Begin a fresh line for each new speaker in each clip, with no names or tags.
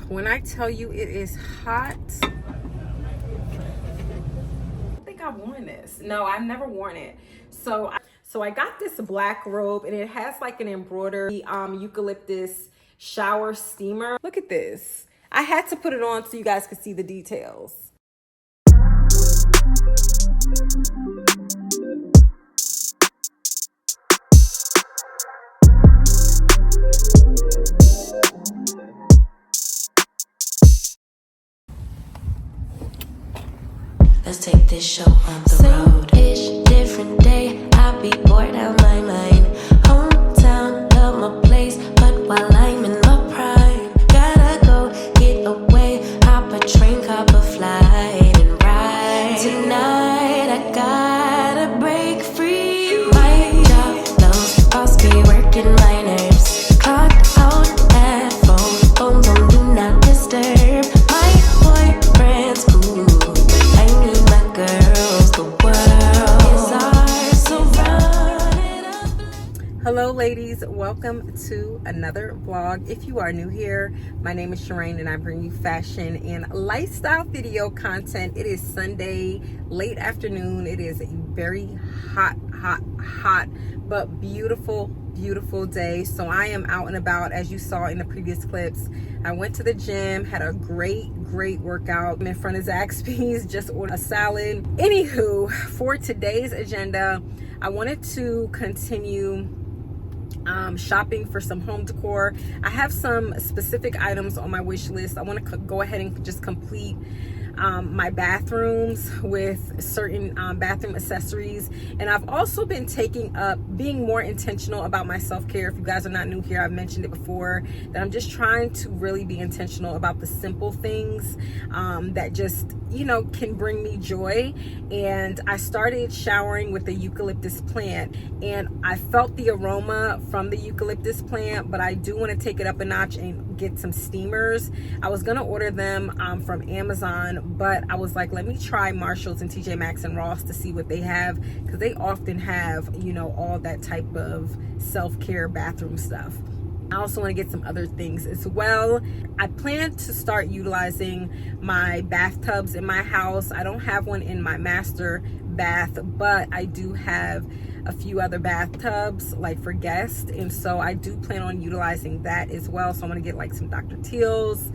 when I tell you it is hot, I think I've worn this. No, I've never worn it. So I got this black robe, and it has like an embroidered eucalyptus shower steamer. Look at this. I had to put it on so you guys could see the details.
Let's take this show on the road. Same-ish, different day. I'll be bored out my mind. Hometown, love my place, but while I'm in my prime, gotta go get away. Hop a train, cop a flight, and ride. Tonight I gotta break free. My job, those boss be working my nerves. Clocked out at phone do not disturb. My boyfriend's cool. I need my girls, the world is ours, so run it up.
Hello ladies, welcome to another vlog. If you are new here, my name is Sherane and I bring you fashion and lifestyle video content. It is Sunday, late afternoon. It is a very hot but beautiful day. So I am out and about, as you saw in the previous clips. I went to the gym, had a great workout. I'm in front of Zaxby's, just ordered a salad. Anywho, for today's agenda, I wanted to continue shopping for some home decor. I have some specific items on my wish list. I want to go ahead and just complete my bathrooms with certain bathroom accessories. And I've also been taking up being more intentional about my self-care. If you guys are not new here, I've mentioned it before, that I'm just trying to really be intentional about the simple things that just, you know, can bring me joy. And I started showering with the eucalyptus plant, and I felt the aroma from the eucalyptus plant, but I do want to take it up a notch and get some steamers. I was gonna order them from Amazon, but I was like, let me try Marshall's and TJ Maxx and Ross to see what they have, because they often have, you know, all that type of self-care bathroom stuff. I also want to get some other things as well. I plan to start utilizing my bathtubs in my house. I don't have one in my master bath, but I do have a few other bathtubs like for guests, and so I do plan on utilizing that as well. So I'm going to get like some Dr. Teal's.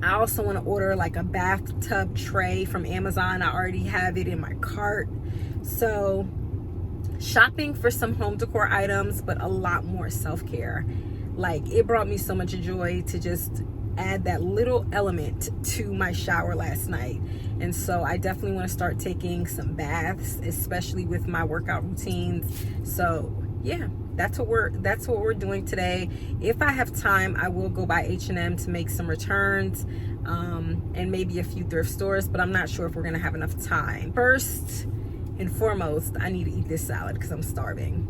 I also want to order like a bathtub tray from Amazon. I already have it in my cart. So shopping for some home decor items, but a lot more self-care. Like, it brought me so much joy to just add that little element to my shower last night. And so I definitely want to start taking some baths, especially with my workout routines. So yeah, that's what we're doing today. If I have time, I will go by H&M to make some returns, and maybe a few thrift stores, but I'm not sure if we're gonna have enough time. First and foremost, I need to eat this salad because I'm starving.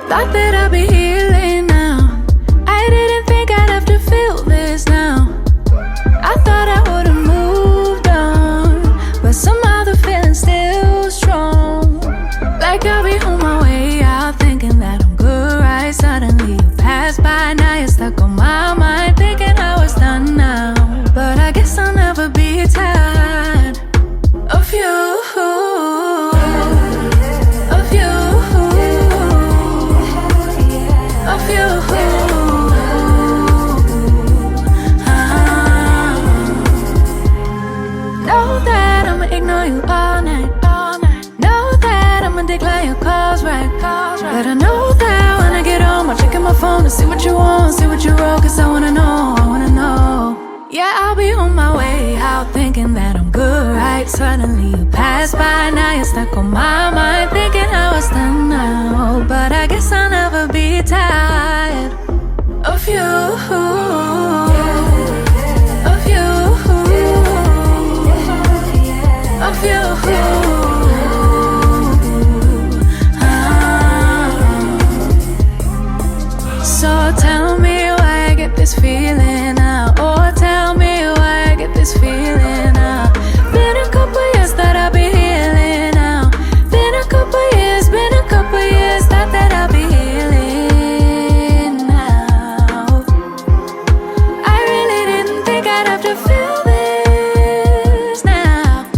Thought that I'd be healing now. I didn't think I'd have to feel this now. I thought I would've moved on, but somehow the feeling's still strong. Like I'll be on my way out, thinking that I'm good, right? Suddenly you pass by, now you're stuck on my mind, thinking I was done now. But I guess I'll never be tired of you. Know that I'ma ignore you all night. Know that I'ma decline your calls, right? But I know that when I get home, I'll check in my phone to see what you want, see what you wrote, cause I wanna know. Yeah, I'll be on my way out, thinking that I'm good, right? Suddenly you pass by, now you're stuck on my mind, thinking I was done now. But I guess I'll never be tired of you. Of you. So tell me why I get this feeling now. Oh, tell me why I get this feeling now. have to feel this now.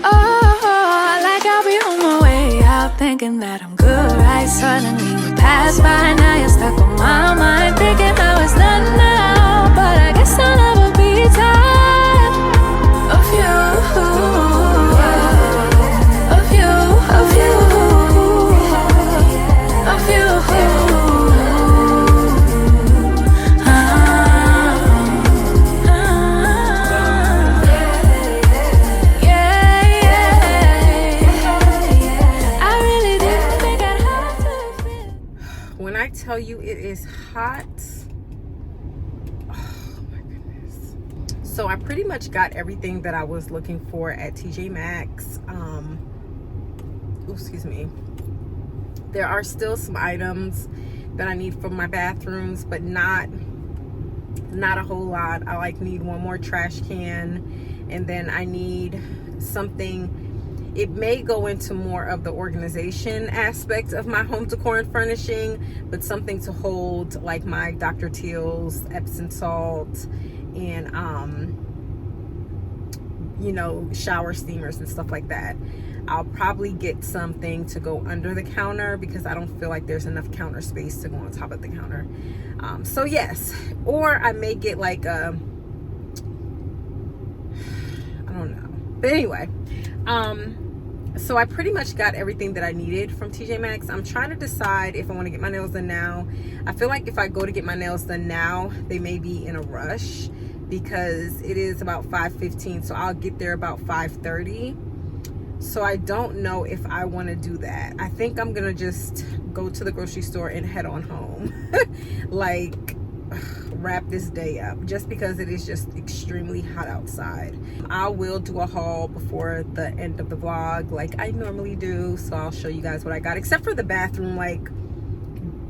Oh, like I'll be on my way out, thinking that I'm good, right? Suddenly you pass by, now you're stuck on my mind, thinking how it's done now. But I guess I'll never be tired of you, of you, of you, of you.
When I tell you it is hot, oh my goodness. So I pretty much got everything that I was looking for at TJ Maxx. Excuse me. There are still some items that I need for my bathrooms, but not a whole lot. I need one more trash can, and then I need something. It may go into more of the organization aspect of my home decor and furnishing, but something to hold like my Dr. Teal's Epsom salt and shower steamers and stuff like that. I'll probably get something to go under the counter because I don't feel like there's enough counter space to go on top of the counter. So yes, or I may get like I don't know. But anyway, so I pretty much got everything that I needed from TJ Maxx. I'm trying to decide if I want to get my nails done now. I feel like if I go to get my nails done now, they may be in a rush because it is about 5:15, so I'll get there about 5:30. So I don't know if I want to do that. I think I'm gonna just go to the grocery store and head on home. Wrap this day up just because it is just extremely hot outside. I will do a haul before the end of the vlog like I normally do, so I'll show you guys what I got, except for the bathroom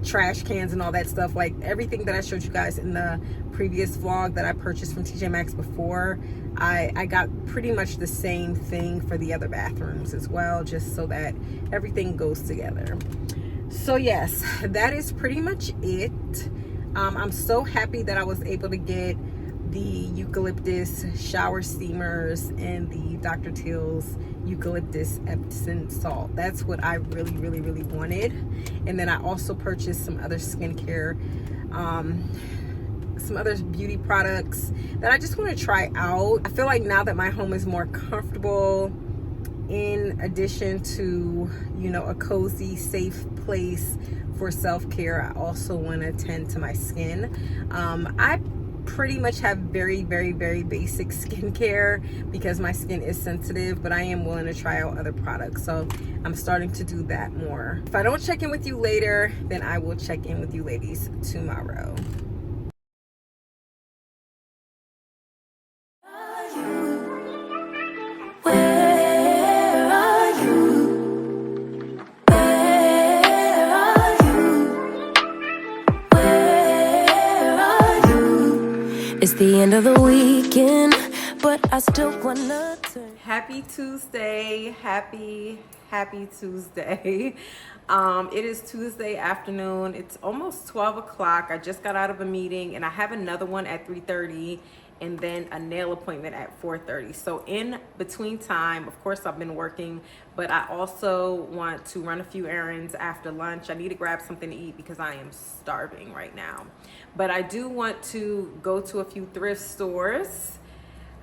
trash cans and all that stuff. Everything that I showed you guys in the previous vlog that I purchased from TJ Maxx before, I got pretty much the same thing for the other bathrooms as well, just so that everything goes together. So yes, that is pretty much it. I'm so happy that I was able to get the eucalyptus shower steamers and the Dr. Teal's eucalyptus Epsom salt. That's what I really, really, really wanted. And then I also purchased some other skincare, some other beauty products that I just want to try out. I feel like now that my home is more comfortable, in addition to, a cozy, safe place for self-care, I also want to tend to my skin. I pretty much have very, very, very basic skincare because my skin is sensitive, but I am willing to try out other products, so I'm starting to do that more. If I don't check in with you later, then I will check in with you ladies tomorrow.
It's the end of the weekend, but I still wanna turn.
Happy Tuesday. Happy Tuesday. It is Tuesday afternoon. It's almost 12 o'clock. I just got out of a meeting and I have another one at 3:30 and then a nail appointment at 4:30. So in between time, of course, I've been working, but I also want to run a few errands after lunch. I need to grab something to eat because I am starving right now. But I do want to go to a few thrift stores.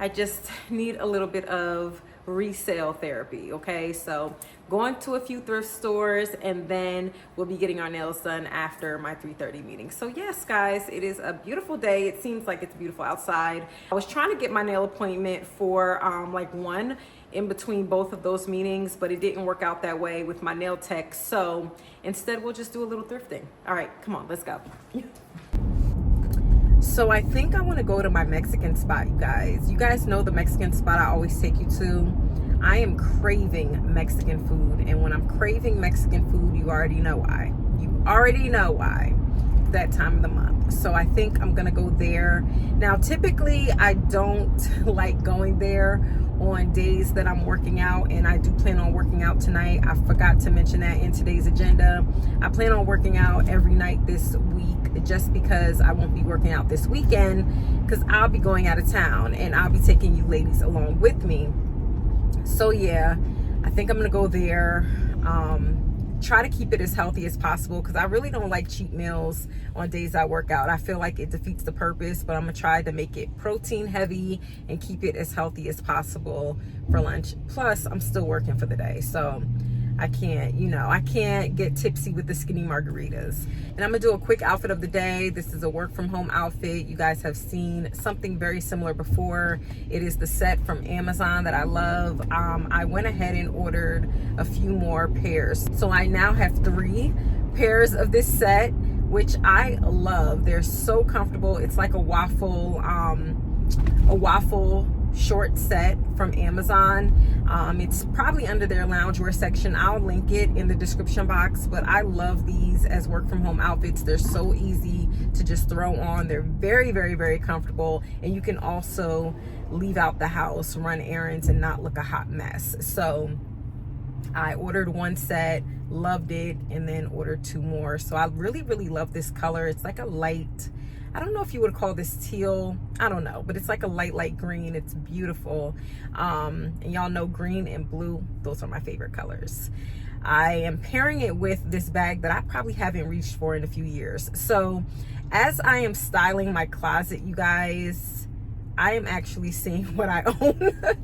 I just need a little bit of resale therapy, okay? So going to a few thrift stores, and then we'll be getting our nails done after my 3:30 meeting. So yes, guys, it is a beautiful day. It seems like it's beautiful outside. I was trying to get my nail appointment for one in between both of those meetings, but it didn't work out that way with my nail tech. So instead, we'll just do a little thrifting. All right, come on, let's go. So I think I want to go to my Mexican spot, you guys. You guys know the Mexican spot I always take you to. I am craving Mexican food, and when I'm craving Mexican food, you already know why. You already know why. that time of the month. So I think I'm gonna go there. Now, typically I don't like going there on days that I'm working out, and I do plan on working out tonight. I forgot to mention that in today's agenda. I plan on working out every night this week, just because I won't be working out this weekend because I'll be going out of town, and I'll be taking you ladies along with me. So yeah, I think I'm gonna go there. Try to keep it as healthy as possible, because I really don't like cheat meals on days I work out. I feel like it defeats the purpose, but I'm gonna try to make it protein heavy and keep it as healthy as possible for lunch. Plus, I'm still working for the day, so I can't get tipsy with the skinny margaritas. And I'm gonna do a quick outfit of the day. This is a work from home outfit. You guys have seen something very similar before. It is the set from Amazon that I love. I went ahead and ordered a few more pairs. So I now have 3 pairs of this set, which I love. They're so comfortable. It's like a waffle short set from Amazon. It's probably under their loungewear section. I'll link it in the description box, but I love these as work from home outfits. They're so easy to just throw on. They're very, very, very comfortable, and you can also leave out the house, run errands, and not look a hot mess. So I ordered 1 set, loved it, and then ordered 2 more. So I really, really love this color. It's like a light, I don't know if you would call this teal, I don't know, but it's like a light green. It's beautiful. And y'all know green and blue, those are my favorite colors. I am pairing it with this bag that I probably haven't reached for in a few years. So as I am styling my closet, you guys, I am actually seeing what I own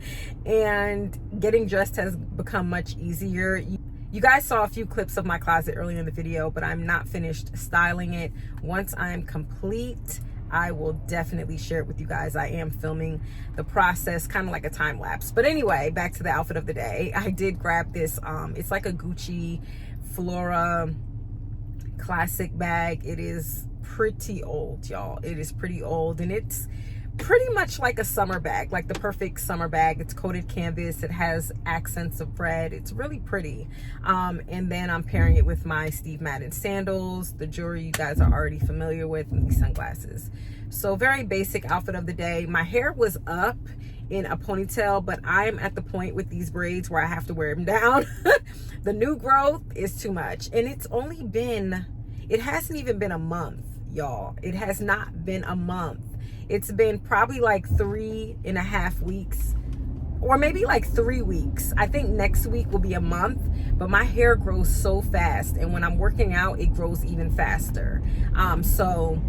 and getting dressed has become much easier. You guys saw a few clips of my closet earlier in the video, but I'm not finished styling it. Once I'm complete, I will definitely share it with you guys. I am filming the process, kind of like a time lapse. But anyway, back to the outfit of the day. I did grab this, it's like a Gucci Flora classic bag. It is pretty old, y'all. It is pretty old, and it's pretty much like a summer bag, like the perfect summer bag. It's coated canvas. It has accents of red. It's really pretty. And then I'm pairing it with my Steve Madden sandals, the jewelry you guys are already familiar with, and these sunglasses. So very basic outfit of the day. My hair was up in a ponytail, but I'm at the point with these braids where I have to wear them down. The new growth is too much, and it hasn't even been a month, y'all. It has not been a month. It's been probably like 3.5 weeks, or maybe like 3 weeks. I think next week will be a month, but my hair grows so fast, and when I'm working out, it grows even faster. So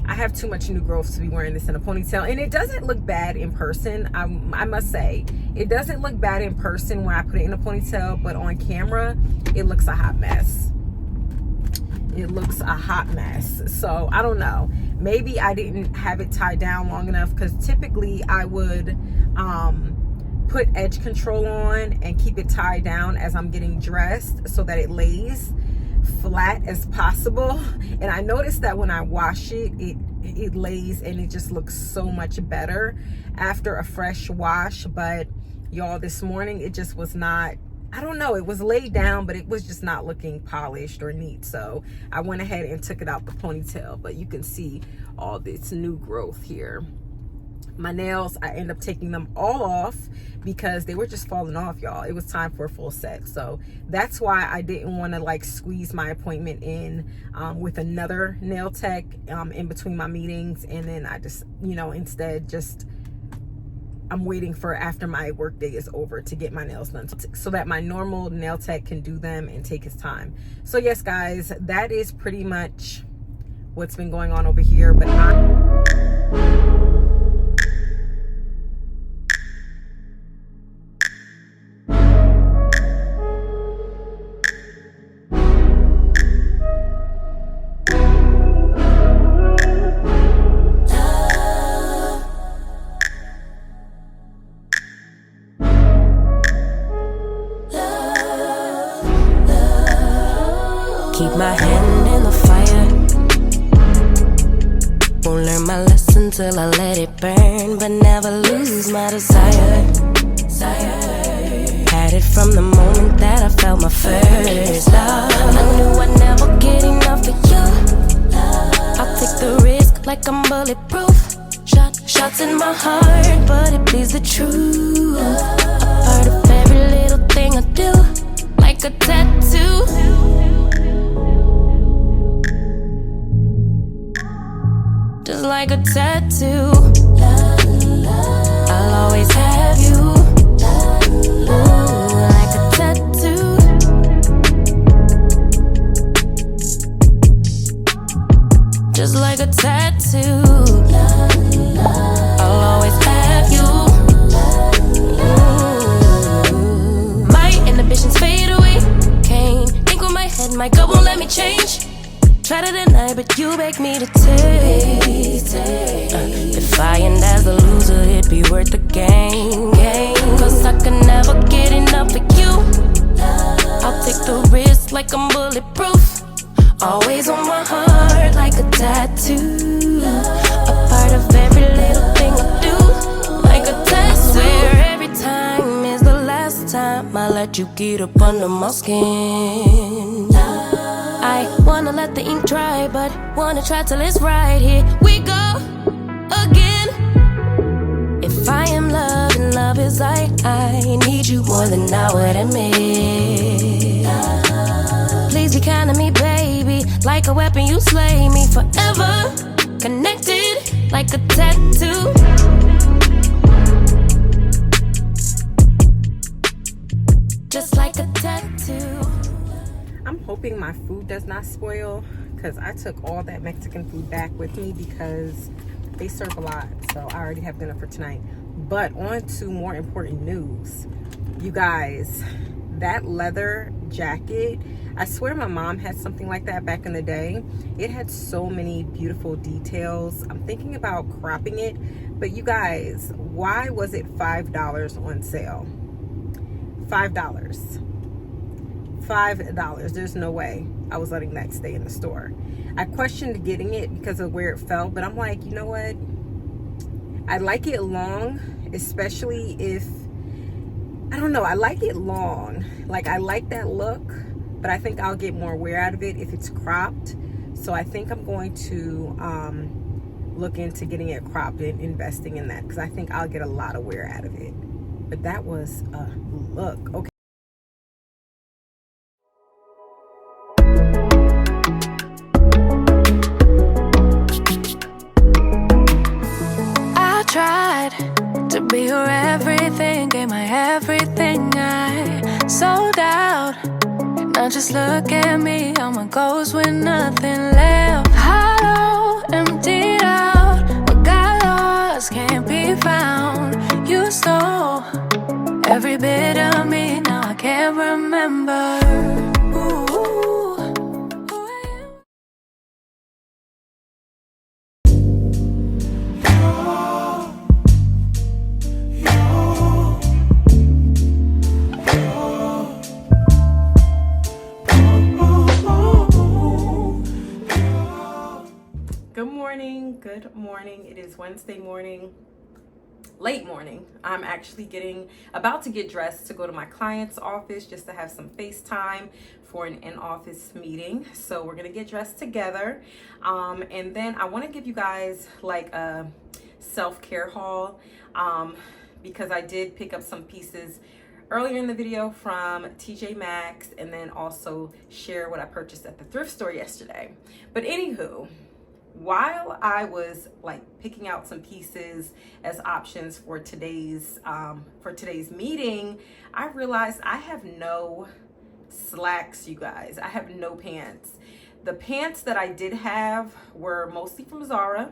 I have too much new growth to be wearing this in a ponytail, and it doesn't look bad in person. I must say, it doesn't look bad in person when I put it in a ponytail, but on camera, it looks a hot mess. It looks a hot mess. So I don't know, maybe I didn't have it tied down long enough, because typically I would put edge control on and keep it tied down as I'm getting dressed so that it lays flat as possible. And I noticed that when I wash it, it lays, and it just looks so much better after a fresh wash. But y'all, this morning it just was not, I don't know, it was laid down, but it was just not looking polished or neat. So I went ahead and took it out the ponytail, but you can see all this new growth here. My nails, I end up taking them all off because they were just falling off, y'all. It was time for a full set. So that's why I didn't want to like squeeze my appointment in with another nail tech in between my meetings. And then I just, instead just, I'm waiting for after my work day is over to get my nails done so that my normal nail tech can do them and take his time. So yes, guys, that is pretty much what's been going on over here. But
keep my hand in the fire. Won't learn my lesson till I let it burn, but never lose my desire. Had it from the moment that I felt my first love. I knew I'd never get enough of you. take the risk like I'm bulletproof. Shots in my heart, but it bleeds the truth. A part of every little thing I do, like a tattoo. Just like a tattoo. I'll always have you. Ooh, like a tattoo. Just like a tattoo. I'll always have you. Ooh. My inhibitions fade away. Can't think with my head, my gut won't let me change. Try to deny, but you beg me to taste. If I end as a loser, it'd be worth the game. Cause I can never get enough of you. I'll take the risk like I'm bulletproof. Always on my heart like a tattoo. A part of every little thing I do, like a tattoo. I swear every time is the last time I let you get up under my skin. I wanna let the ink dry, but wanna try till it's right. Here we go again. If I am love and love is I need you more than I would admit. Please be kind to me, baby. Like a weapon, you slay me forever. Connected like a tattoo. Just like a tattoo.
I'm hoping my food does not spoil because I took all that Mexican food back with me because they serve a lot. So I already have dinner for tonight. But on to more important news. You guys, that leather jacket, I swear my mom had something like that back in the day. It had so many beautiful details. I'm thinking about cropping it. But you guys, why was it $5 on sale? $5. $5. There's no way I was letting that stay in the store. I questioned getting it because of where it fell, but I'm like, you know what? I like it long, especially if, I don't know, I like it long. Like, I like that look, but I think I'll get more wear out of it if it's cropped. So I think I'm going to look into getting it cropped and investing in that because I think I'll get a lot of wear out of it. But that was a look. Okay.
Tried to be your everything, gave my everything, I sold out. Now just look at me, I'm a ghost with nothing left. Hollow, emptied out, what got lost can't be found. You stole every bit of me, now I can't remember. Ooh.
Good morning. It is Wednesday morning, late morning. I'm actually about to get dressed to go to my client's office just to have some FaceTime for an in-office meeting. So we're gonna get dressed together, and then I want to give you guys like a self-care haul, because I did pick up some pieces earlier in the video from TJ Maxx, and then also share what I purchased at the thrift store yesterday. But anywho, while I was like picking out some pieces as options for today's meeting, I realized I have no slacks, you guys. I have no pants. The pants that I did have were mostly from Zara.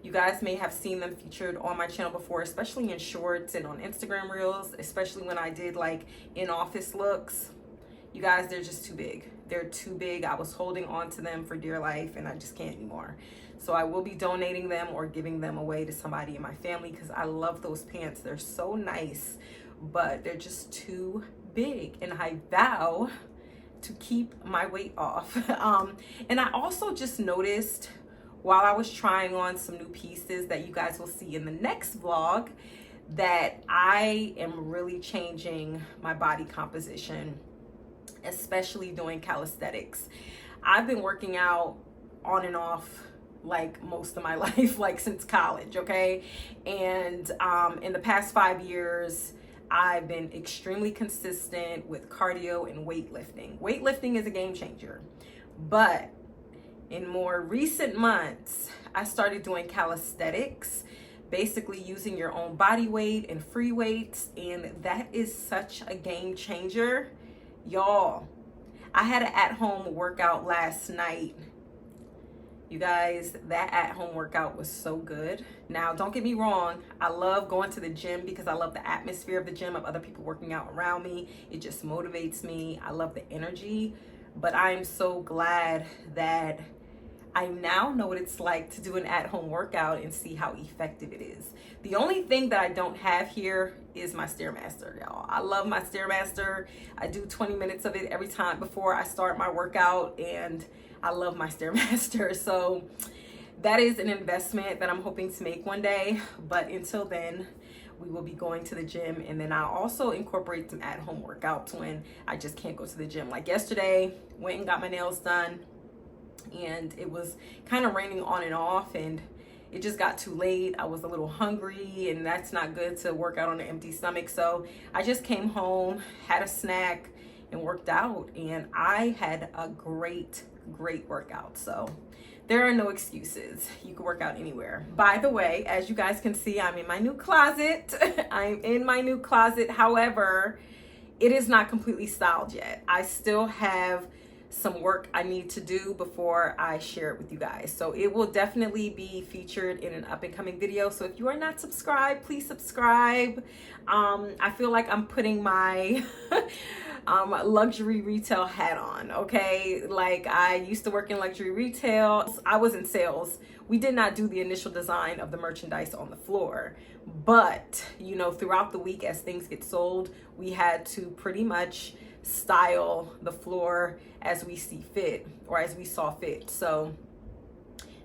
You guys may have seen them featured on my channel before, especially in shorts and on Instagram reels, especially when I did like in-office looks. You guys, they're just too big. They're too big. I was holding on to them for dear life and I just can't anymore. So I will be donating them or giving them away to somebody in my family because I love those pants. They're so nice, but they're just too big. And I vow to keep my weight off. And I also just noticed while I was trying on some new pieces that you guys will see in the next vlog that I am really changing my body composition, especially doing calisthenics. I've been working out on and off like most of my life, like since college, okay? And in the past 5 years, I've been extremely consistent with cardio and weightlifting. Weightlifting is a game changer. But in more recent months, I started doing calisthenics, basically using your own body weight and free weights. And that is such a game changer. Y'all, I had an at-home workout last night. You guys, that at-home workout was so good. Now, don't get me wrong. I love going to the gym because I love the atmosphere of the gym, of other people working out around me. It just motivates me. I love the energy. But I'm so glad that I now know what it's like to do an at-home workout and see how effective it is. The only thing that I don't have here is my Stairmaster, y'all. I love my Stairmaster. I do 20 minutes of it every time before I start my workout, and I love my Stairmaster. So that is an investment that I'm hoping to make one day. But until then, we will be going to the gym, and then I'll also incorporate some at-home workouts when I just can't go to the gym. Like yesterday, went and got my nails done, and it was kind of raining on and off, and it just got too late. I was a little hungry, and that's not good to work out on an empty stomach. So I just came home, had a snack, and worked out, and I had a great workout. So there are no excuses. You can work out anywhere. By the way, as you guys can see, I'm in my new closet. I'm in my new closet. However, it is not completely styled yet. I still have some work I need to do before I share it with you guys. So it will definitely be featured in an up and coming video. So if you are not subscribed, please subscribe. I feel like I'm putting my luxury retail hat on, okay? Like, I used to work in luxury retail. I was in sales. We did not do the initial design of the merchandise on the floor, but you know, throughout the week as things get sold, we had to pretty much style the floor as we see fit, or as we saw fit. So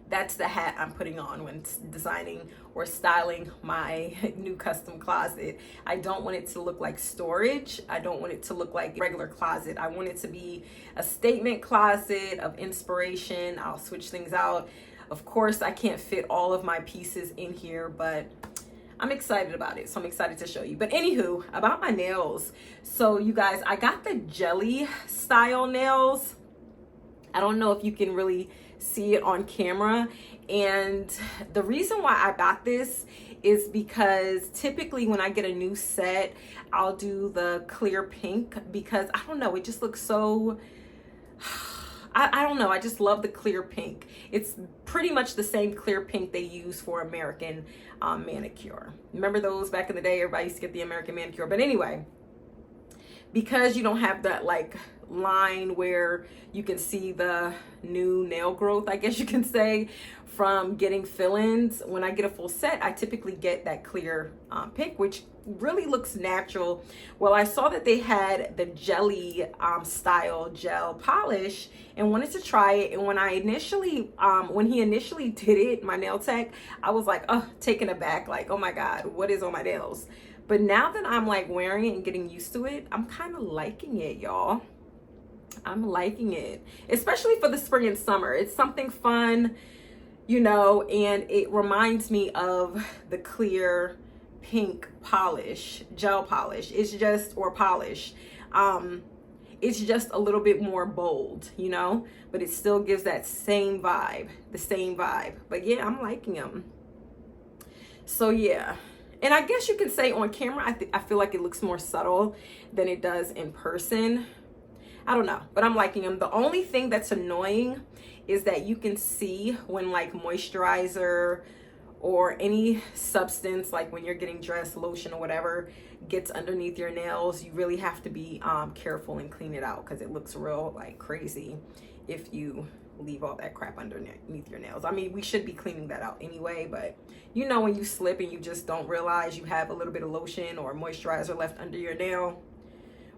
that's the hat I'm putting on when designing or styling my new custom closet. I don't want it to look like storage. I don't want it to look like a regular closet. I want it to be a statement closet of inspiration. I'll switch things out. Of course, I can't fit all of my pieces in here, but I'm excited about it. So I'm excited to show you. But anywho, about my nails. So you guys, I got the jelly style nails. I don't know if you can really see it on camera. And the reason why I got this is because typically when I get a new set, I'll do the clear pink, because I don't know, it just looks so, I don't know, I just love the clear pink. It's pretty much the same clear pink they use for American manicure. Remember those back in the day? Everybody used to get the American manicure. But anyway, because you don't have that like line where you can see the new nail growth, I guess you can say, from getting fill-ins, when I get a full set, I typically get that clear pink, which really looks natural. Well, I saw that they had the jelly style gel polish and wanted to try it. And when I initially, when he initially did it, my nail tech, I was like, oh, taken aback, like, oh my God, what is on my nails? But now that I'm like wearing it and getting used to it, I'm kind of liking it, y'all. I'm liking it, especially for the spring and summer. It's something fun, you know, and it reminds me of the clear pink polish, gel polish. It's just, or polish. It's just a little bit more bold, you know, but it still gives that same vibe, the same vibe. But yeah, I'm liking them. So yeah. And I guess you can say on camera, I feel like it looks more subtle than it does in person. I don't know, but I'm liking them. The only thing that's annoying is that you can see when like moisturizer or any substance, like when you're getting dressed, lotion or whatever, gets underneath your nails. You really have to be careful and clean it out, because it looks real like crazy if you leave all that crap underneath your nails. I mean, we should be cleaning that out anyway, but you know, when you slip and you just don't realize you have a little bit of lotion or moisturizer left under your nail,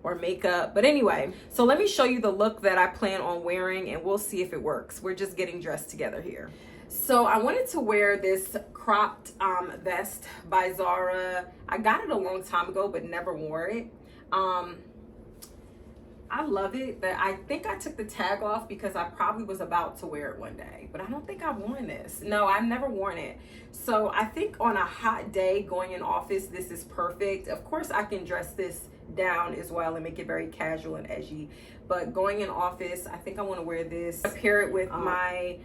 or makeup. But anyway, so let me show you the look that I plan on wearing, and we'll see if it works. We're just getting dressed together here. So I wanted to wear this cropped vest by Zara. I got it a long time ago, but never wore it. I love it. That I think I took the tag off because I probably was about to wear it one day, but I don't think I've worn this. No, I've never worn it. So I think on a hot day going in office, this is perfect. Of course, I can dress this down as well and make it very casual and edgy, but going in office, I think I want to wear this. I pair it with my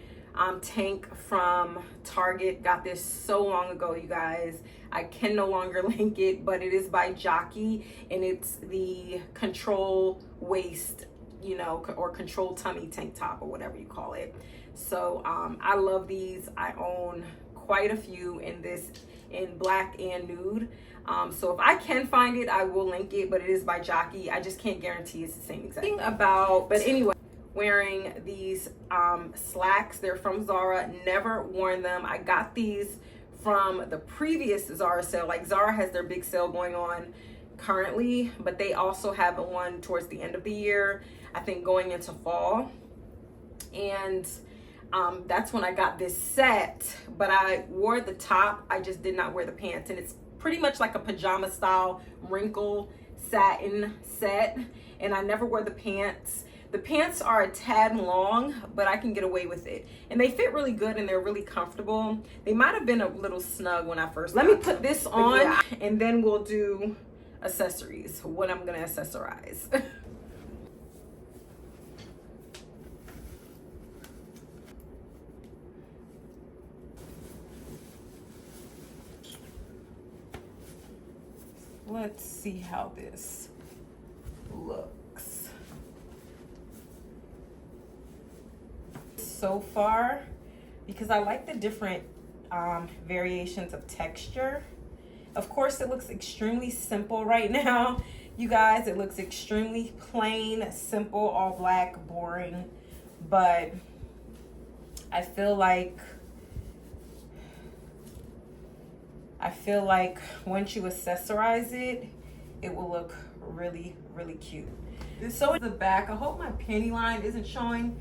tank from Target. Got this so long ago, you guys. I can no longer link it, but it is by Jockey, and it's the control waist, you know, or control tummy tank top, or whatever you call it. So I love these. I own quite a few in black and nude. So if I can find it, I will link it, but it is by Jockey. I just can't guarantee it's the same exact thing about, but anyway, wearing these slacks. They're from Zara. Never worn them. I got these from the previous Zara sale. Like, Zara has their big sale going on currently, but they also have one towards the end of the year, I think going into fall. And that's when I got this set, but I wore the top. I just did not wear the pants, and it's pretty much like a pajama style wrinkle satin set, and I never wore the pants. The pants are a tad long, but I can get away with it. And they fit really good, and they're really comfortable. They might have been a little snug when I first got them. Let me put this on, and then we'll do accessories, what I'm gonna accessorize. Let's see how this looks. So far, because I like the different variations of texture. Of course, it looks extremely simple right now, you guys. It looks extremely plain, simple, all black, boring. But I feel like once you accessorize it, it will look really, really cute. So in the back, I hope my panty line isn't showing.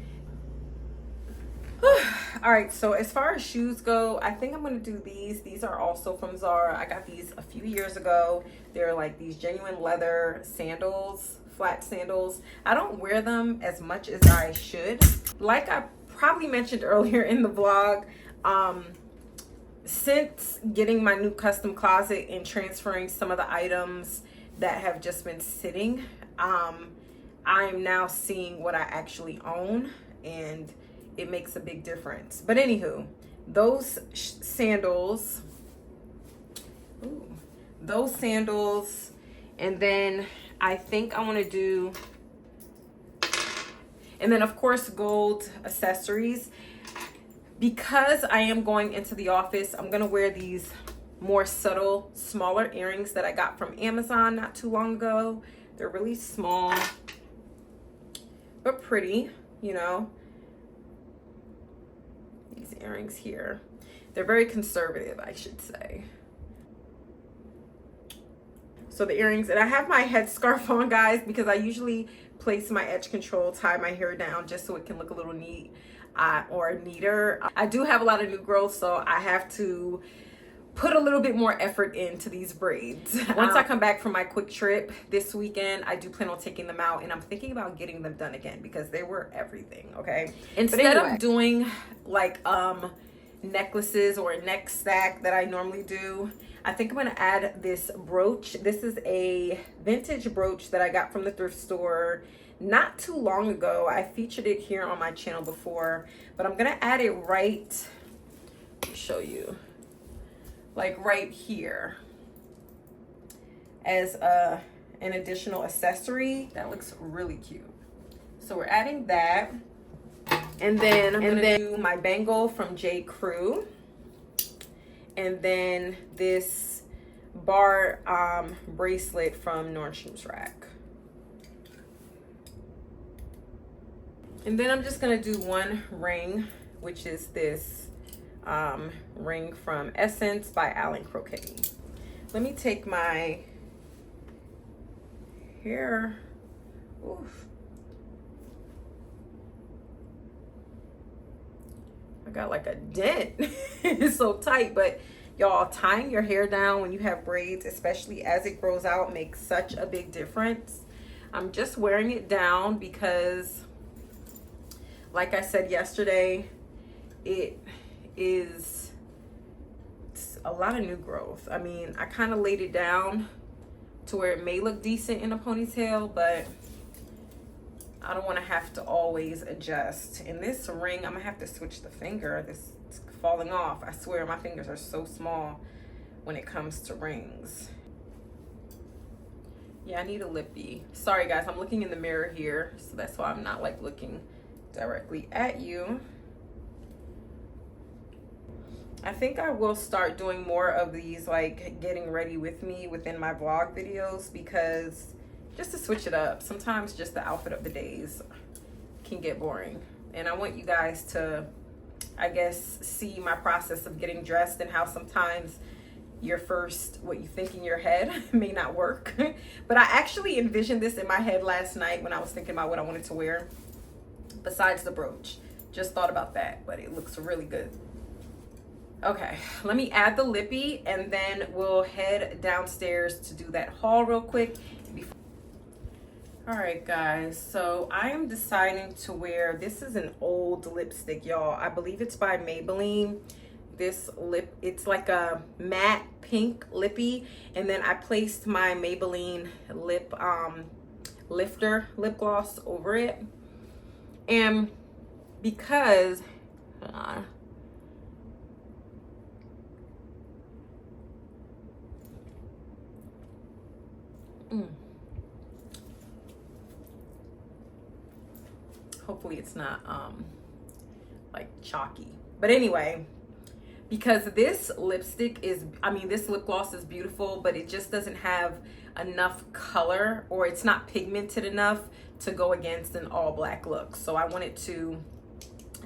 All right, so as far as shoes go, I think I'm gonna do these. These are also from Zara. I got these a few years ago. They're like these genuine leather sandals, flat sandals. I don't wear them as much as I should. Like I probably mentioned earlier in the vlog, since getting my new custom closet and transferring some of the items that have just been sitting, I'm now seeing what I actually own, and it makes a big difference. But anywho, those sandals, and then I think I want to do, and then of course gold accessories. Because I am going into the office, I'm gonna wear these more subtle, smaller earrings that I got from Amazon not too long ago. They're really small, but pretty, you know. These earrings here, they're very conservative, I should say. So the earrings, and I have my headscarf on, guys, because I usually place my edge control, tie my hair down just so it can look a little neat. Or neater. I do have a lot of new growth, so I have to put a little bit more effort into these braids. Once I come back from my quick trip this weekend, I do plan on taking them out, and I'm thinking about getting them done again because they were everything, okay? Instead of doing like necklaces or a neck stack that I normally do, I think I'm gonna add this brooch. This is a vintage brooch that I got from the thrift store not too long ago. I featured it here on my channel before, but I'm gonna add it right, let me show you, like right here as an additional accessory. That looks really cute. So we're adding that, and then I'm gonna do my bangle from J. Crew, and then this bar bracelet from Nordstrom's Rack. And then I'm just gonna do one ring, which is this ring from Essence by Alan Croquet. Let me take my hair. Oof. I got like a dent. It's so tight, but y'all, tying your hair down when you have braids, especially as it grows out, makes such a big difference. I'm just wearing it down because, like I said yesterday, it is a lot of new growth. I mean, I kind of laid it down to where it may look decent in a ponytail, but I don't want to have to always adjust. In this ring, I'm gonna have to switch the finger. This is falling off. I swear my fingers are so small when it comes to rings. Yeah, I need a lippy. Sorry guys, I'm looking in the mirror here, so that's why I'm not like looking directly at you. I think I will start doing more of these like getting ready with me within my vlog videos, because just to switch it up, sometimes just the outfit of the days can get boring. And I want you guys to, I guess, see my process of getting dressed and how sometimes your first, what you think in your head may not work. But I actually envisioned this in my head last night when I was thinking about what I wanted to wear besides the brooch. Just thought about that, but it looks really good. Okay, let me add the lippy and then we'll head downstairs to do that haul real quick. All right guys, so I am deciding to wear, this is an old lipstick, y'all. I believe it's by Maybelline. This lip, it's like a matte pink lippy, and then I placed my Maybelline lip lifter lip gloss over it. And because hopefully it's not like chalky, but anyway, because this lipstick is, I mean, this lip gloss is beautiful, but it just doesn't have enough color, or it's not pigmented enough to go against an all black look. So I wanted to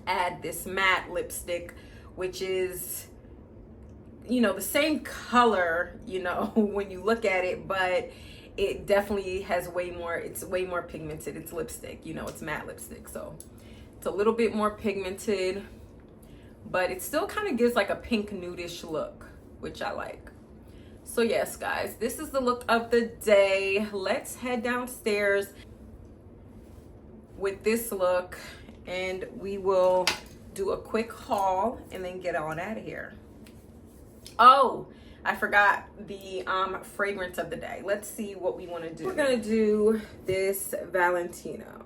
add this matte lipstick, which is, you know, the same color, you know, when you look at it, but it definitely has way more, it's way more pigmented. It's lipstick, you know, it's matte lipstick. So it's a little bit more pigmented, but it still kind of gives like a pink nudish look, which I like. So yes, guys, this is the look of the day. Let's head downstairs with this look and we will do a quick haul and then get on out of here. Oh, I forgot the fragrance of the day. Let's see what we want to do. We're gonna do this Valentino.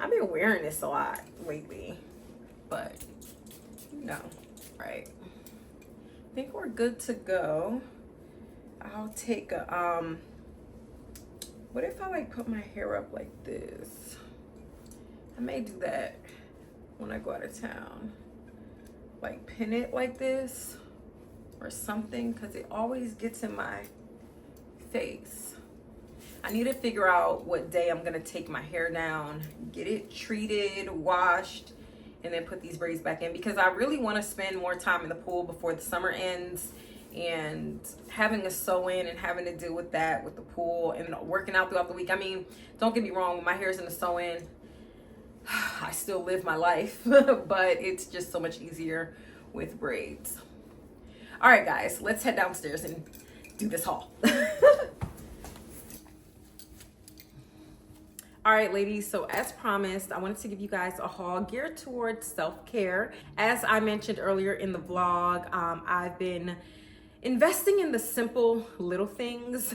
I've been wearing this a lot lately, but no, right? I think we're good to go. I'll take a what if I like put my hair up like this? I may do that when I go out of town. Like pin it like this or something, because it always gets in my face. I need to figure out what day I'm gonna take my hair down, get it treated, washed, and then put these braids back in, because I really want to spend more time in the pool before the summer ends, and having a sew-in and having to deal with that with the pool and working out throughout the week. I mean, don't get me wrong, when my hair's in the sew-in, I still live my life, but it's just so much easier with braids. All right, guys, let's head downstairs and do this haul. All right, ladies, so as promised, I wanted to give you guys a haul geared towards self-care. As I mentioned earlier in the vlog, I've been investing in the simple little things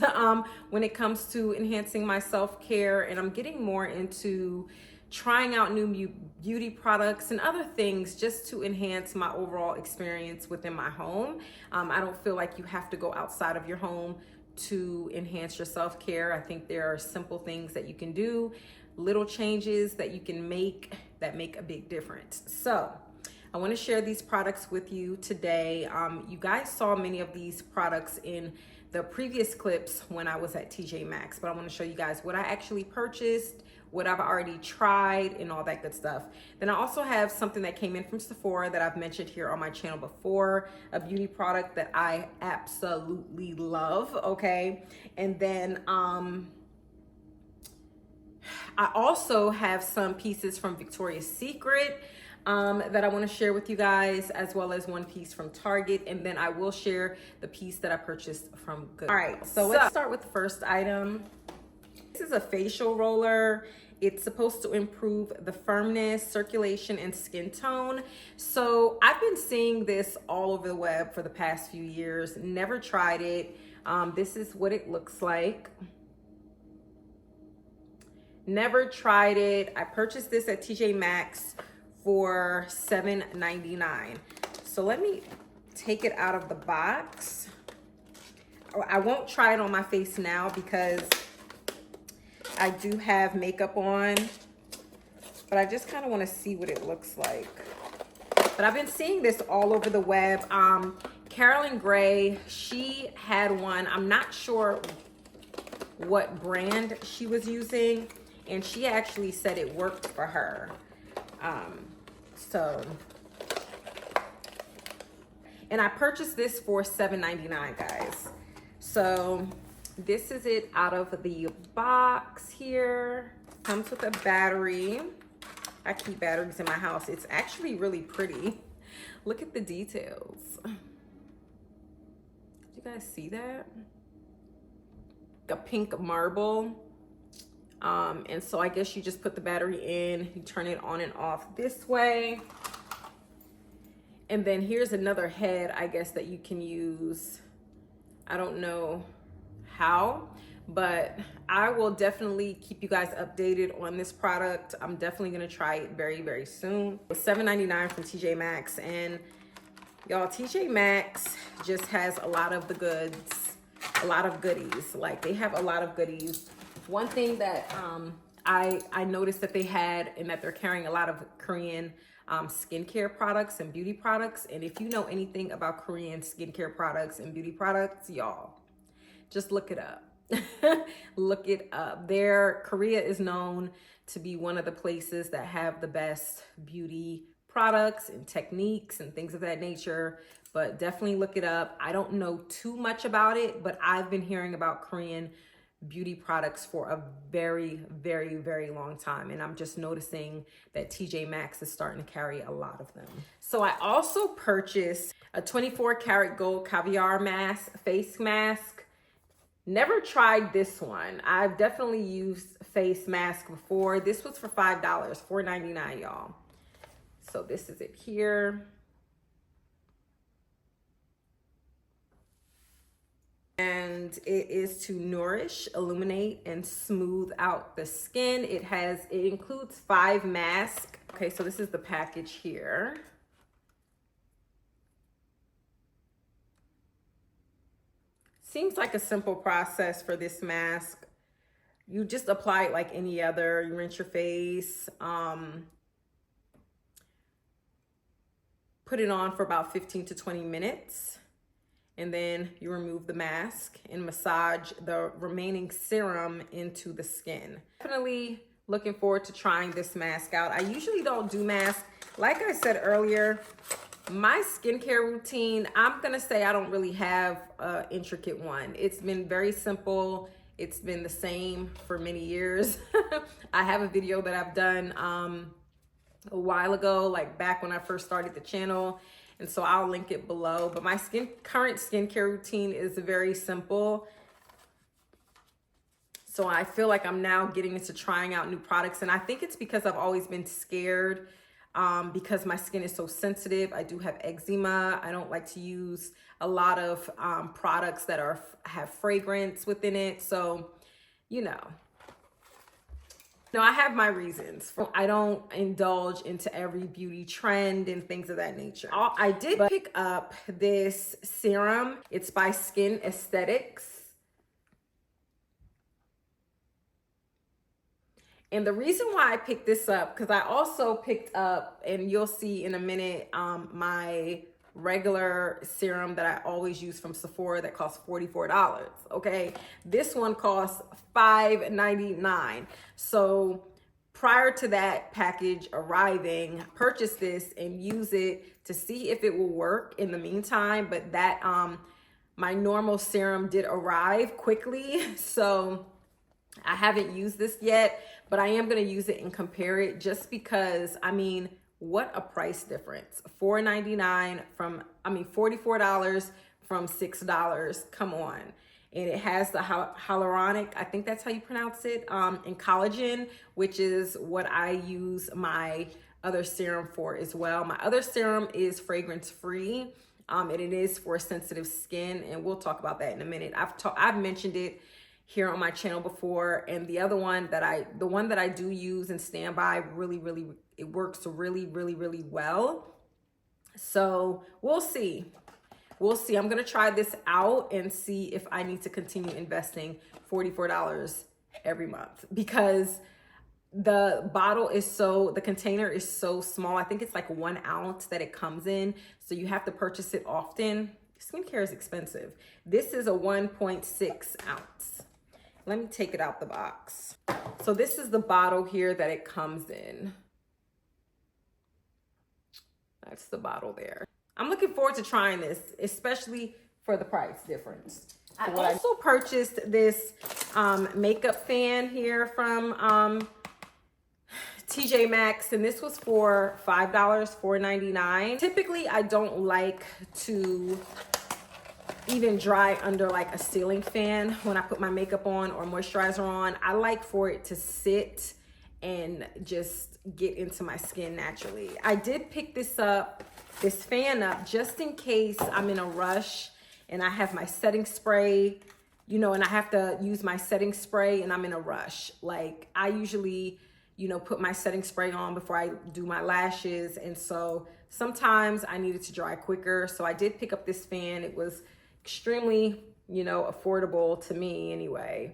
when it comes to enhancing my self-care, and I'm getting more into trying out new beauty products and other things just to enhance my overall experience within my home. I don't feel like you have to go outside of your home to enhance your self-care. I think there are simple things that you can do, little changes that you can make that make a big difference. So I want to share these products with you today. You guys saw many of these products in the previous clips when I was at TJ Maxx, but I want to show you guys what I actually purchased, what I've already tried, and all that good stuff. Then I also have something that came in from Sephora that I've mentioned here on my channel before, a beauty product that I absolutely love, okay? And then I also have some pieces from Victoria's Secret that I want to share with you guys, as well as one piece from Target, and then I will share the piece that I purchased from Goodwill. All right, so let's start with the first item. This is a facial roller. It's supposed to improve the firmness, circulation, and skin tone. So I've been seeing this all over the web for the past few years. Never tried it. This is what it looks like. Never tried it. I purchased this at TJ Maxx for $7.99. So let me take it out of the box. I won't try it on my face now because I do have makeup on, but I just kind of want to see what it looks like. But I've been seeing this all over the web. Carolyn Gray, she had one. I'm not sure what brand she was using, and she actually said it worked for her. And I purchased this for $7.99, guys. So this is it out of the box here. Comes with a battery. I keep batteries in my house. It's actually really pretty. Look at the details. Did you guys see that? A pink marble. And so I guess you just put the battery in, you turn it on and off this way. And then here's another head, I guess, that you can use. I don't know how, but I will definitely keep you guys updated on this product. I'm definitely gonna try it very, very soon. It's $7.99 from TJ Maxx, and y'all, TJ Maxx just has a lot of the goods, a lot of goodies. Like, they have a lot of goodies. One thing that I noticed that they had, and that they're carrying a lot of Korean skincare products and beauty products. And if you know anything about Korean skincare products and beauty products, y'all, just look it up. Look it up. Korea is known to be one of the places that have the best beauty products and techniques and things of that nature, but definitely look it up. I don't know too much about it, but I've been hearing about Korean beauty products for a very, very, very long time. And I'm just noticing that TJ Maxx is starting to carry a lot of them. So I also purchased a 24 karat gold caviar face mask. Never tried this one. I've definitely used face mask before. This was for $5, $4.99, y'all. So this is it here. And it is to nourish, illuminate, and smooth out the skin. It includes 5 masks. Okay, so this is the package here. Seems like a simple process for this mask. You just apply it like any other. You rinse your face, put it on for about 15 to 20 minutes. And then you remove the mask and massage the remaining serum into the skin. Definitely looking forward to trying this mask out. I usually don't do masks. Like I said earlier, my skincare routine, I'm gonna say I don't really have an intricate one. It's been very simple. It's been the same for many years. I have a video that I've done a while ago, like back when I first started the channel. And so I'll link it below. But my current skincare routine is very simple. So I feel like I'm now getting into trying out new products. And I think it's because I've always been scared because my skin is so sensitive. I do have eczema. I don't like to use a lot of products that have fragrance within it. So, you know. No, I have my reasons. I don't indulge into every beauty trend and things of that nature. I did pick up this serum. It's by Skin Aesthetics. And the reason why I picked this up, because I also picked up, and you'll see in a minute, my regular serum that I always use from Sephora that costs $44, okay? This one costs $5.99. So prior to that package arriving, purchase this and use it to see if it will work in the meantime. But that my normal serum did arrive quickly, so I haven't used this yet, but I am gonna use it and compare it just because, I mean, what a price difference. $44 from $6. Come on. and it has the hyaluronic, I think that's how you pronounce it, and collagen, which is what I use my other serum for as well. My other serum is fragrance free, and it is for sensitive skin, and we'll talk about that in a minute. I've mentioned it here on my channel before, and the one that I do use and stand by, it works really well. So we'll see. I'm gonna try this out and see if I need to continue investing $44 every month, because the container is so small. I think it's like 1 ounce that it comes in, so you have to purchase it often. Skincare is expensive. This is a 1.6 ounce. Let me take it out the box. So this is the bottle here that it comes in. That's the bottle there. I'm looking forward to trying this, especially for the price difference. I also purchased this makeup fan here from TJ Maxx, and this was for $5, $4.99. Typically, I don't like to even dry under like a ceiling fan when I put my makeup on or moisturizer on. I like for it to sit and just get into my skin naturally. I did pick this fan up just in case I'm in a rush and I have my setting spray, you know, and I have to use my setting spray and I'm in a rush. Like I usually, you know, put my setting spray on before I do my lashes. And so sometimes I needed to dry quicker. So I did pick up this fan. It was extremely, you know, affordable to me anyway,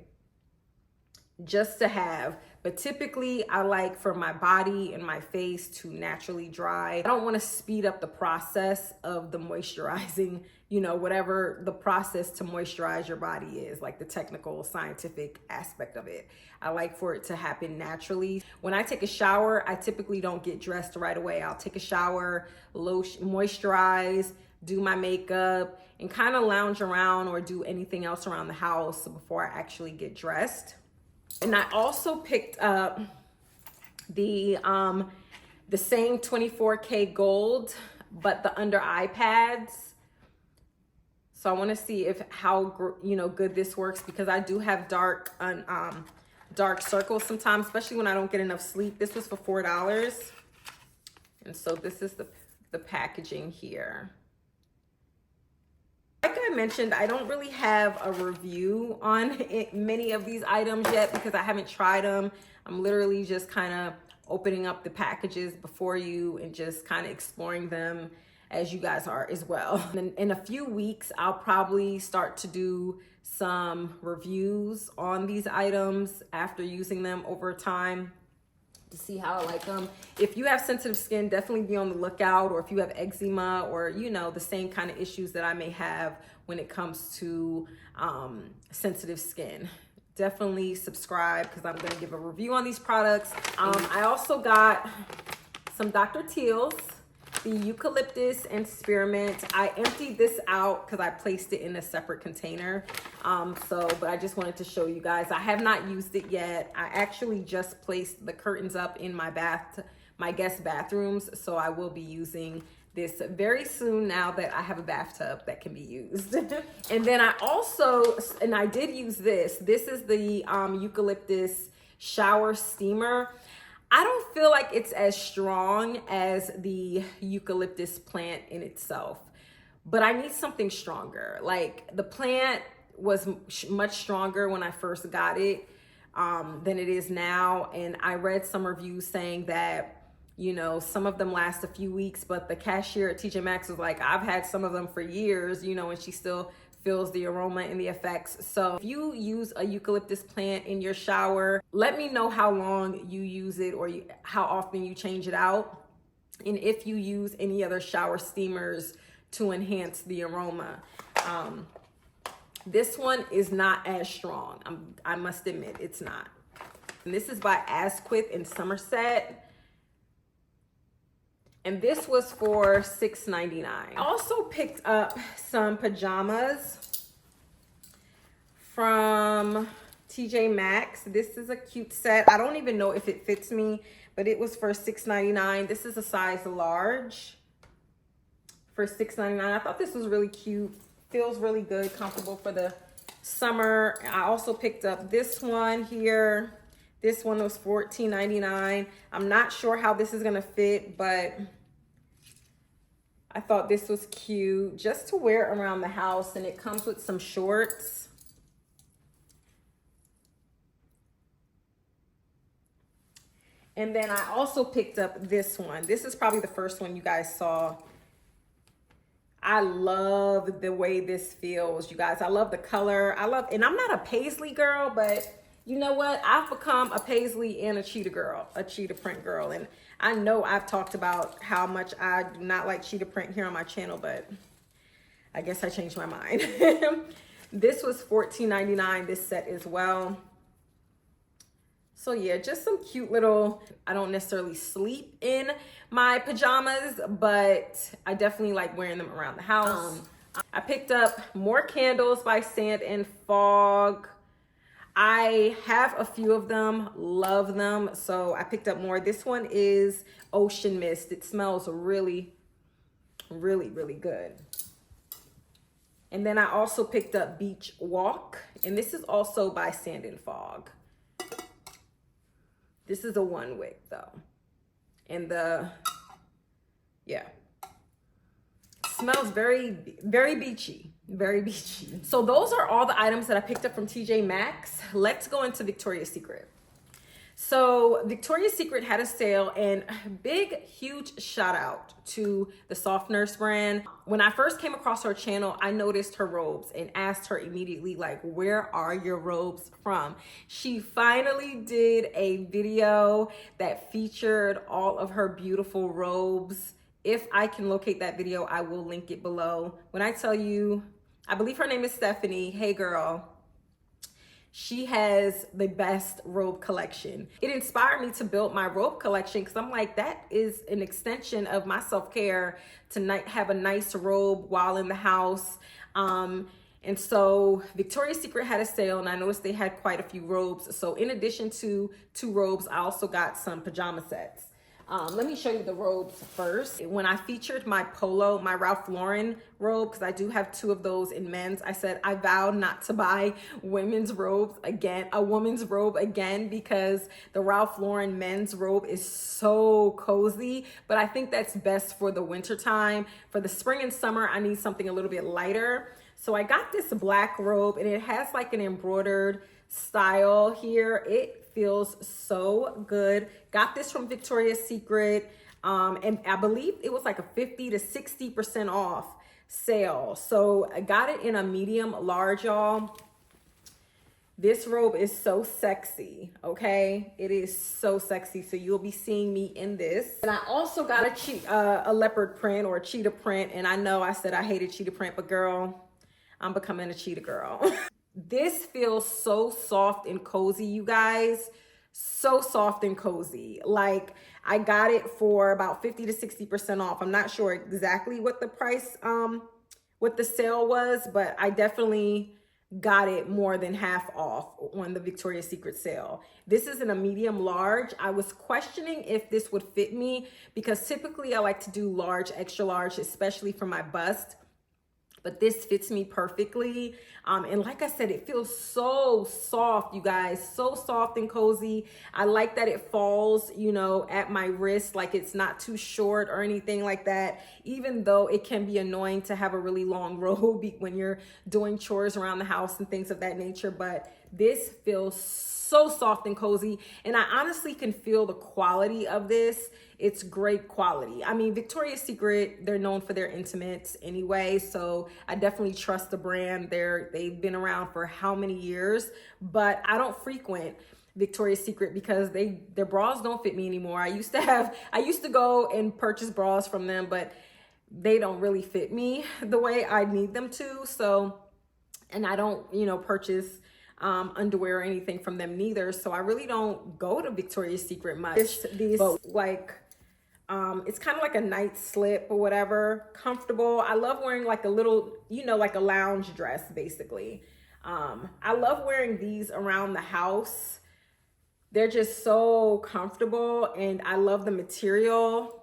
just to have. But typically I like for my body and my face to naturally dry. I don't want to speed up the process of the moisturizing, you know, whatever the process to moisturize your body is, like the technical scientific aspect of it. I like for it to happen naturally. When I take a shower, I typically don't get dressed right away. I'll take a shower, moisturize, do my makeup, and kind of lounge around or do anything else around the house before I actually get dressed. And I also picked up the same 24K gold, but the under eye pads. So I want to see how you know, good this works, because I do have dark circles sometimes, especially when I don't get enough sleep. This was for $4. And so this is the packaging here. Like I mentioned, I don't really have a review on many of these items yet because I haven't tried them. I'm literally just kind of opening up the packages before you and just kind of exploring them as you guys are as well. And in a few weeks, I'll probably start to do some reviews on these items after using them over time to see how I like them. If you have sensitive skin, definitely be on the lookout, or if you have eczema or, you know, the same kind of issues that I may have when it comes to sensitive skin, definitely subscribe, because I'm going to give a review on these products. I also got some Dr. Teal's, the eucalyptus and spearmint. I emptied this out because I placed it in a separate container. But I just wanted to show you guys. I have not used it yet. I actually just placed the curtains up in my guest bathrooms. So I will be using this very soon now that I have a bathtub that can be used. And then I did use this. This is the eucalyptus shower steamer. I don't feel like it's as strong as the eucalyptus plant in itself, but I need something stronger. Like the plant was much stronger when I first got it than it is now. And I read some reviews saying that, you know, some of them last a few weeks, but the cashier at TJ Maxx was like, I've had some of them for years, you know, and she still feels the aroma and the effects. So if you use a eucalyptus plant in your shower, let me know how long you use it or how often you change it out, and if you use any other shower steamers to enhance the aroma. This one is not as strong. I must admit, it's not. And this is by Asquith in Somerset. And this was for $6.99. I also picked up some pajamas from TJ Maxx. This is a cute set. I don't even know if it fits me, but it was for $6.99. This is a size large for $6.99. I thought this was really cute. Feels really good, comfortable for the summer. I also picked up this one here. This one was $14.99. I'm not sure how this is gonna fit, but I thought this was cute just to wear around the house, and it comes with some shorts. And then I also picked up this one. This is probably the first one you guys saw. I love the way this feels, you guys. I love the color. And I'm not a paisley girl, but you know what? I've become a paisley and a cheetah girl, a cheetah print girl. And I know I've talked about how much I do not like cheetah print here on my channel, but I guess I changed my mind. This was $14.99, this set as well. So yeah, just some cute little, I don't necessarily sleep in my pajamas, but I definitely like wearing them around the house. I picked up more candles by Sand and Fog. I have a few of them, love them, so I picked up more. This one is Ocean Mist. It smells really, really, really good. And then I also picked up Beach Walk, and this is also by Sand and Fog. This is a 1 wick though. And yeah. Smells very, very beachy, very beachy. So those are all the items that I picked up from TJ Maxx. Let's go into Victoria's Secret. So Victoria's Secret had a sale, and big, huge shout out to the Soft Nurse brand. When I first came across her channel, I noticed her robes and asked her immediately, like, where are your robes from? She finally did a video that featured all of her beautiful robes. If I can locate that video, I will link it below. When I tell you, I believe her name is Stephanie. Hey girl. She has the best robe collection. It inspired me to build my robe collection because I'm like, that is an extension of my self-care to have a nice robe while in the house. And so Victoria's Secret had a sale, and I noticed they had quite a few robes. So in addition to 2 robes, I also got some pajama sets. Let me show you the robes first. When I featured my polo, my Ralph Lauren robe, because I do have 2 of those in men's, I said I vowed not to buy women's robes again, a woman's robe again, because the Ralph Lauren men's robe is so cozy, but I think that's best for the winter time. For the spring and summer, I need something a little bit lighter. So I got this black robe, and it has like an embroidered style here. It feels so good. Got this from Victoria's Secret, and I believe it was like a 50 to 60% off sale. So I got it in a medium large, y'all. This robe is so sexy, okay? It is so sexy. So you'll be seeing me in this. And I also got a leopard print or a cheetah print. And I know I said I hated cheetah print, but girl, I'm becoming a cheetah girl. This feels so soft and cozy, you guys. So soft and cozy. Like, I got it for about 50 to 60% off. I'm not sure exactly what the price, what the sale was, but I definitely got it more than half off on the Victoria's Secret sale. This is in a medium large. I was questioning if this would fit me because typically I like to do large, extra large, especially for my bust. But this fits me perfectly. And like I said, it feels so soft, you guys, so soft and cozy. I like that it falls, you know, at my wrist, like it's not too short or anything like that, even though it can be annoying to have a really long robe when you're doing chores around the house and things of that nature. But this feels so soft and cozy, and I honestly can feel the quality of this. It's great quality. I mean, Victoria's Secret, they're known for their intimates anyway, so I definitely trust the brand. They've been around for how many years, but I don't frequent Victoria's Secret because their bras don't fit me anymore. I used to go and purchase bras from them, but they don't really fit me the way I need them to. So, and I don't, you know, purchase underwear or anything from them neither. So I really don't go to Victoria's Secret much. But like, it's kind of like a night slip or whatever, comfortable. I love wearing like a little, you know, like a lounge dress basically. I love wearing these around the house. They're just so comfortable, and I love the material.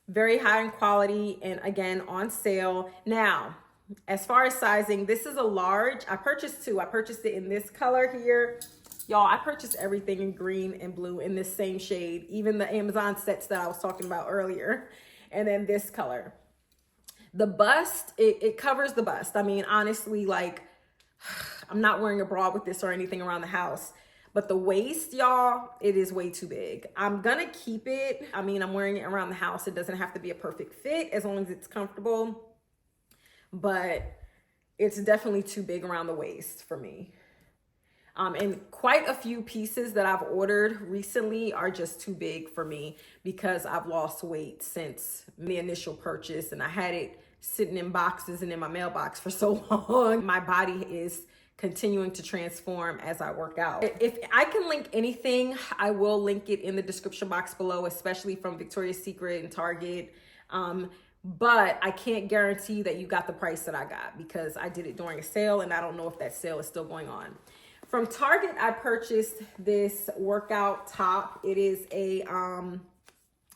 Very high in quality, and again, on sale. Now, As far as sizing, this is a large. I purchased two. I purchased it in this color here. Y'all, I purchased everything in green and blue in this same shade, even the Amazon sets that I was talking about earlier. And then this color. The bust, it covers the bust. I mean, honestly, like, I'm not wearing a bra with this or anything around the house. But the waist, y'all, it is way too big. I'm gonna keep it. I mean, I'm wearing it around the house. It doesn't have to be a perfect fit as long as it's comfortable. But it's definitely too big around the waist for me. And quite a few pieces that I've ordered recently are just too big for me because I've lost weight since the initial purchase, and I had it sitting in boxes and in my mailbox for so long. My body is continuing to transform as I work out. If I can link anything, I will link it in the description box below, especially from Victoria's Secret and Target. But I can't guarantee that you got the price that I got because I did it during a sale and I don't know if that sale is still going on. From Target, I purchased this workout top. It is a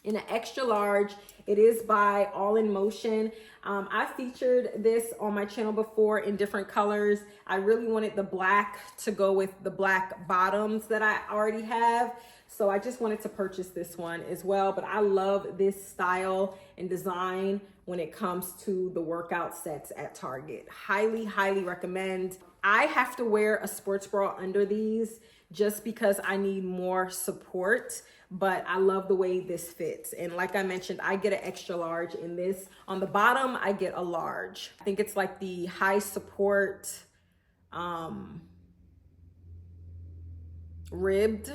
in an extra large. It is by All in Motion. I featured this on my channel before in different colors. I really wanted the black to go with the black bottoms that I already have. So I just wanted to purchase this one as well. But I love this style and design when it comes to the workout sets at Target. Highly, highly recommend. I have to wear a sports bra under these just because I need more support, but I love the way this fits. And like I mentioned, I get an extra large in this. On the bottom, I get a large. I think it's like the high support ribbed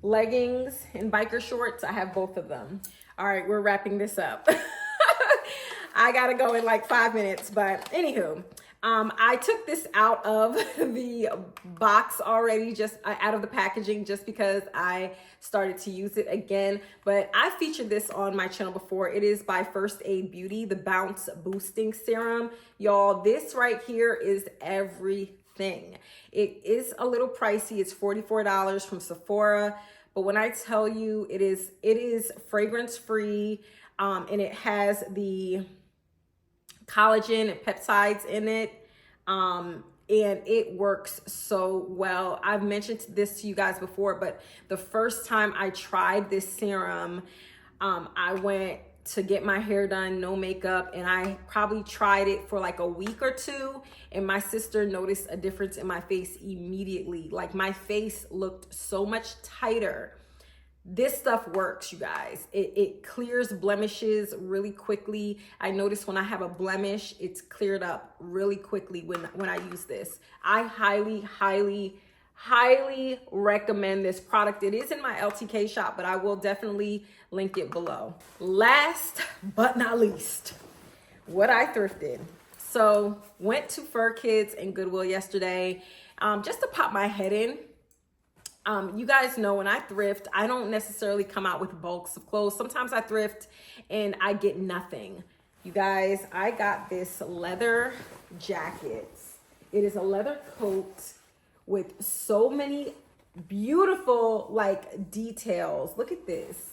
leggings and biker shorts. I have both of them. All right, we're wrapping this up. I gotta go in like 5 minutes, but anywho. I took this out of the box already, just out of the packaging, just because I started to use it again. But I featured this on my channel before. It is by First Aid Beauty, the Bounce Boosting Serum. Y'all, this right here is everything. It is a little pricey. It's $44 from Sephora. But when I tell you it is fragrance free, and it has the collagen and peptides in it, and it works so well. I've mentioned this to you guys before, but the first time I tried this serum, I went to get my hair done, no makeup, and I probably tried it for like a week or two, and my sister noticed a difference in my face immediately. Like, my face looked so much tighter. This stuff works, you guys. It clears blemishes really quickly. I notice when I have a blemish, it's cleared up really quickly when I use this. I highly, highly, highly recommend this product. It is in my LTK shop, but I will definitely link it below. Last but not least, what I thrifted. So went to Fur Kids and Goodwill yesterday, just to pop my head in. You guys know when I thrift, I don't necessarily come out with bulks of clothes. Sometimes I thrift and I get nothing. You guys, I got this leather jacket. It is a leather coat with so many beautiful like details. Look at this.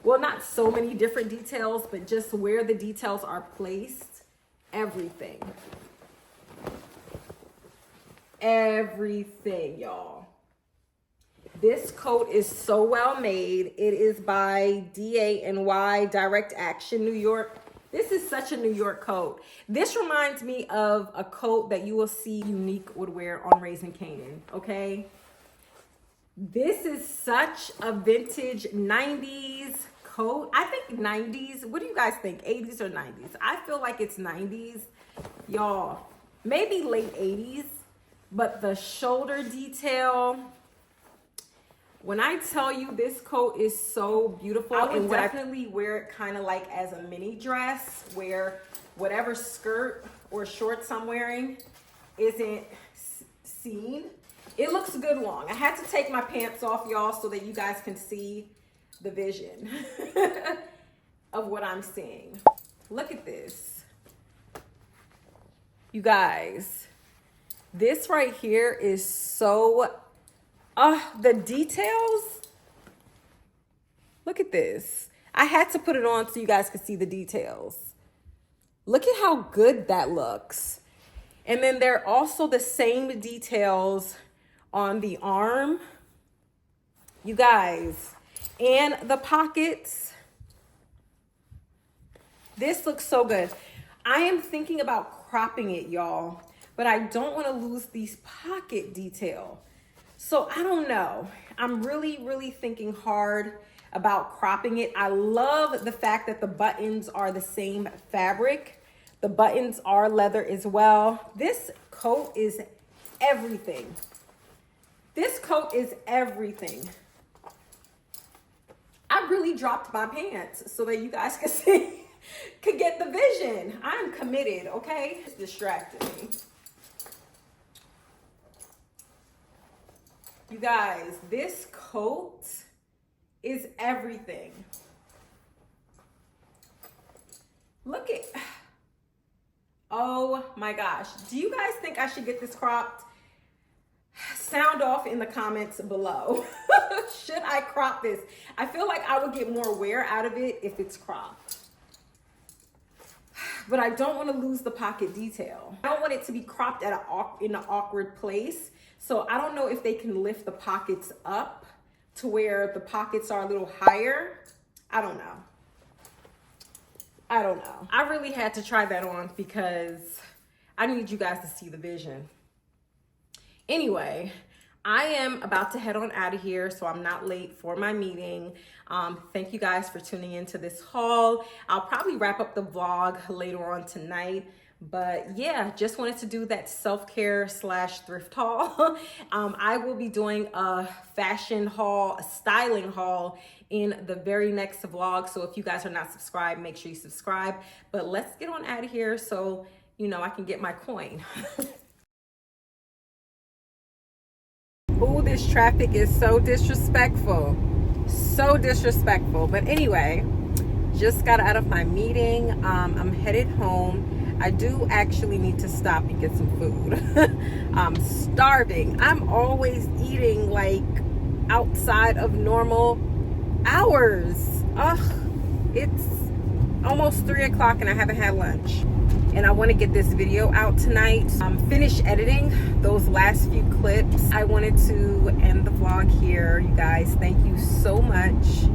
Well, not so many different details, but just where the details are placed. Everything. Everything, y'all. This coat is so well made. It is by DANY, Direct Action, New York. This is such a New York coat. This reminds me of a coat that you will see Unique would wear on Raising Canaan, okay? This is such a vintage 90s coat. I think 90s. What do you guys think? 80s or 90s? I feel like it's 90s. Y'all, maybe late 80s. But the shoulder detail, when I tell you this coat is so beautiful, I would definitely wear it kind of like as a mini dress, where whatever skirt or shorts I'm wearing isn't seen. It looks good long. I had to take my pants off, y'all, so that you guys can see the vision of what I'm seeing. Look at this. You guys, this right here is so... the details. Look at this. I had to put it on so you guys could see the details. Look at how good that looks. And then they're also the same details on the arm, you guys, and the pockets. This looks so good. I am thinking about cropping it, y'all, but I don't want to lose these pocket detail. So I don't know. I'm really thinking hard about cropping it. I love the fact that the buttons are the same fabric. The buttons are leather as well. This coat is everything. This coat is everything. I really dropped my pants so that you guys could see, could get the vision. I'm committed, okay? It's distracting me. You guys, this coat is everything. Look at, oh my gosh. Do you guys think I should get this cropped? Sound off in the comments below. Should I crop this? I feel like I would get more wear out of it if it's cropped. But I don't want to lose the pocket detail. I don't want it to be cropped at in an awkward place. So I don't know if they can lift the pockets up to where the pockets are a little higher. I don't know. I don't know. I really had to try that on because I need you guys to see the vision. Anyway, I am about to head on out of here so I'm not late for my meeting. Thank you guys for tuning into this haul. I'll probably wrap up the vlog later on tonight. But yeah, just wanted to do that self-care / thrift haul. I will be doing a fashion haul, a styling haul in the very next vlog. So if you guys are not subscribed, make sure you subscribe. But let's get on out of here so, you know, I can get my coin. Oh, this traffic is so disrespectful. So disrespectful. But anyway, just got out of my meeting. I'm headed home. I do actually need to stop and get some food. I'm starving. I'm always eating like outside of normal hours. Ugh, it's almost 3 o'clock and I haven't had lunch. And I want to get this video out tonight. Finish editing those last few clips. I wanted to end the vlog here. You guys, thank you so much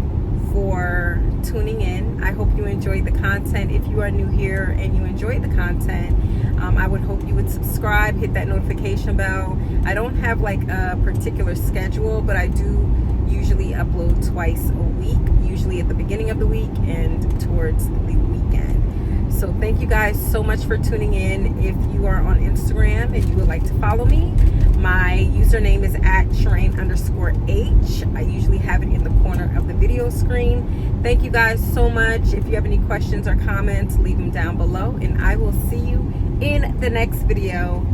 for tuning in. I hope you enjoyed the content. If you are new here and you enjoyed the content, I would hope you would subscribe, hit that notification bell. I don't have like a particular schedule, but I do usually upload twice a week, usually at the beginning of the week and towards the weekend. So thank you guys so much for tuning in. If you are on Instagram and you would like to follow me, my username is @Sherane_H. I usually have it in the corner of the video screen. Thank you guys so much. If you have any questions or comments, leave them down below and I will see you in the next video.